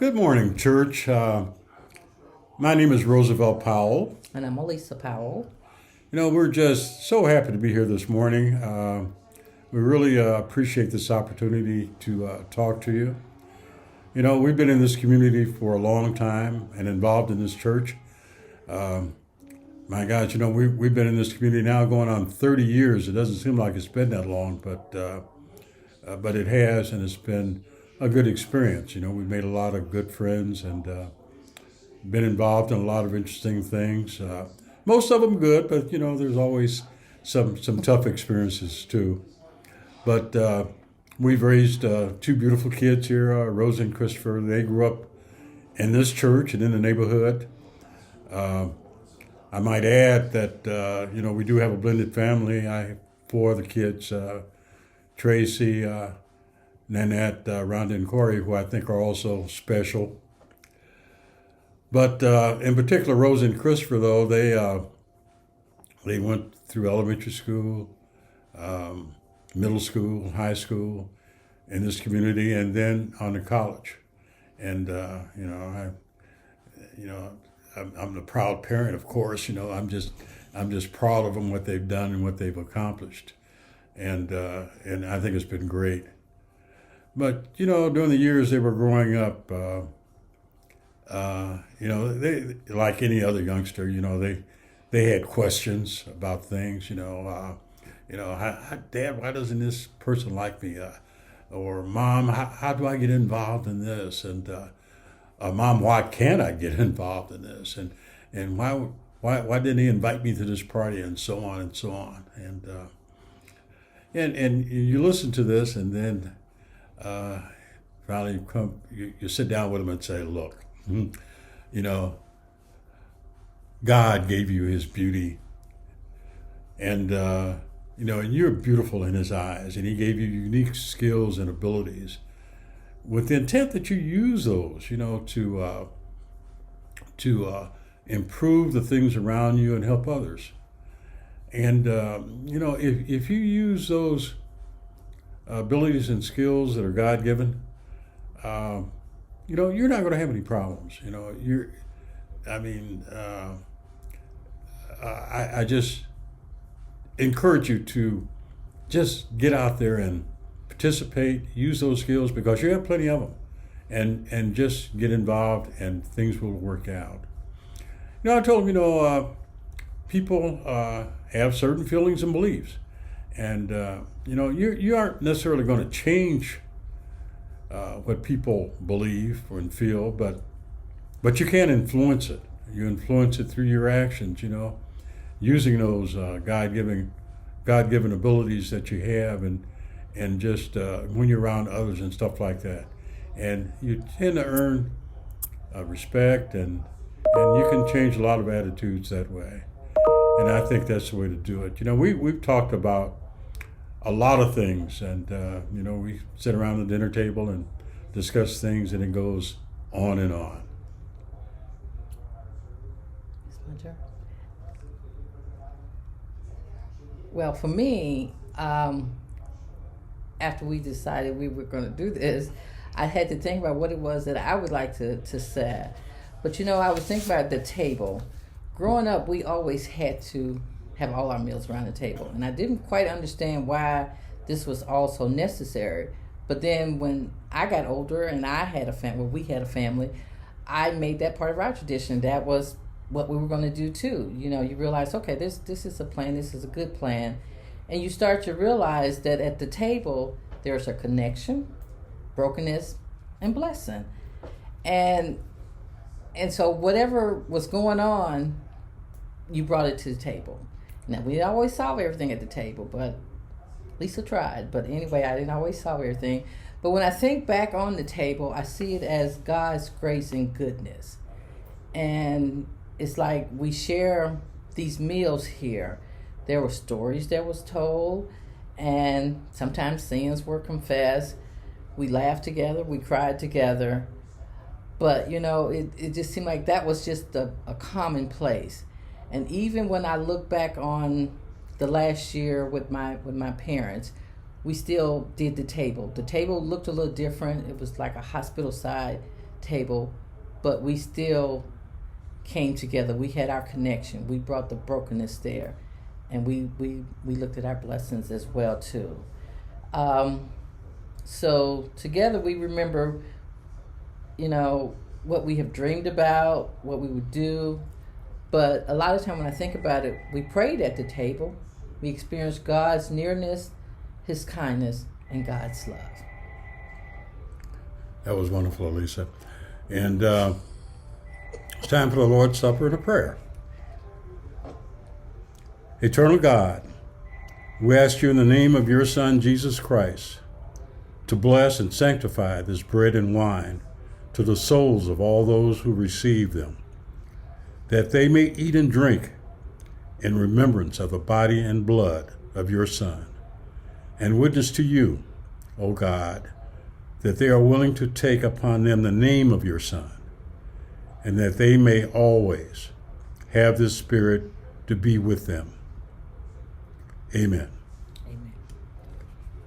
Good morning, church. My name is Roosevelt Powell. And I'm Alisa Powell. We're just so happy to be here this morning. We really appreciate this opportunity to talk to you. We've been in this community for a long time and involved in this church. My gosh, we've been in this community now going on 30 years. It doesn't seem like it's been that long, but it has, and it's been a good experience. We've made a lot of good friends and been involved in a lot of interesting things. Most of them good, but there's always some tough experiences too. But we've raised two beautiful kids here, Rose and Christopher. They grew up in this church and in the neighborhood. I might add that we do have a blended family. I have four of the kids: Tracy, Nanette, Rhonda, and Corey, who I think are also special. But in particular, Rose and Christopher, though, they went through elementary school, middle school, high school in this community, and then on to college. And I'm a proud parent, of course. I'm just proud of them, what they've done and what they've accomplished, and I think it's been great. But during the years they were growing up, they, like any other youngster, they had questions about things. Dad, why doesn't this person like me? Or Mom, how do I get involved in this? And Mom, why can't I get involved in this? And why didn't he invite me to this party? And so on and so on. And you listen to this, and then finally you sit down with them and say, look, God gave you his beauty, and and you're beautiful in his eyes, and he gave you unique skills and abilities with the intent that you use those, to improve the things around you and help others. And if you use those abilities and skills that are God-given, you're not going to have any problems. I just encourage you to just get out there and participate, use those skills, because you have plenty of them, and just get involved and things will work out. I told them, people have certain feelings and beliefs, and you aren't necessarily going to change what people believe and feel, but you can influence it. You influence it through your actions, using those God-given abilities that you have, and just when you're around others and stuff like that. And you tend to earn respect, and you can change a lot of attitudes that way. And I think that's the way to do it. We've talked about a lot of things, and we sit around the dinner table and discuss things, and it goes on and on. Well, for me, after we decided we were going to do this, I had to think about what it was that I would like to say. But I was thinking about the table. Growing up, we always had to have all our meals around the table, and I didn't quite understand why this was also necessary. But then when I got older and I had a family, we had a family, I made that part of our tradition. That was what we were going to do too. You realize, okay, this is a plan, this is a good plan. And you start to realize that at the table, there's a connection, brokenness, and blessing. And so whatever was going on, you brought it to the table. Now, we didn't always solve everything at the table, but Lisa tried. But anyway, I didn't always solve everything. But when I think back on the table, I see it as God's grace and goodness. And it's like we share these meals here. There were stories that was told, and sometimes sins were confessed. We laughed together, we cried together. But, it just seemed like that was just a common place. And even when I look back on the last year with my parents, we still did the table. The table looked a little different. It was like a hospital side table, but we still came together. We had our connection. We brought the brokenness there, and we looked at our blessings as well too. So together we remember, what we have dreamed about, what we would do. But a lot of time when I think about it, we prayed at the table. We experienced God's nearness, His kindness, and God's love. That was wonderful, Alisa. And it's time for the Lord's Supper and a prayer. Eternal God, we ask you in the name of your Son, Jesus Christ, to bless and sanctify this bread and wine to the souls of all those who receive them, that they may eat and drink in remembrance of the body and blood of your Son, and witness to you, O God, that they are willing to take upon them the name of your Son, and that they may always have this Spirit to be with them. Amen.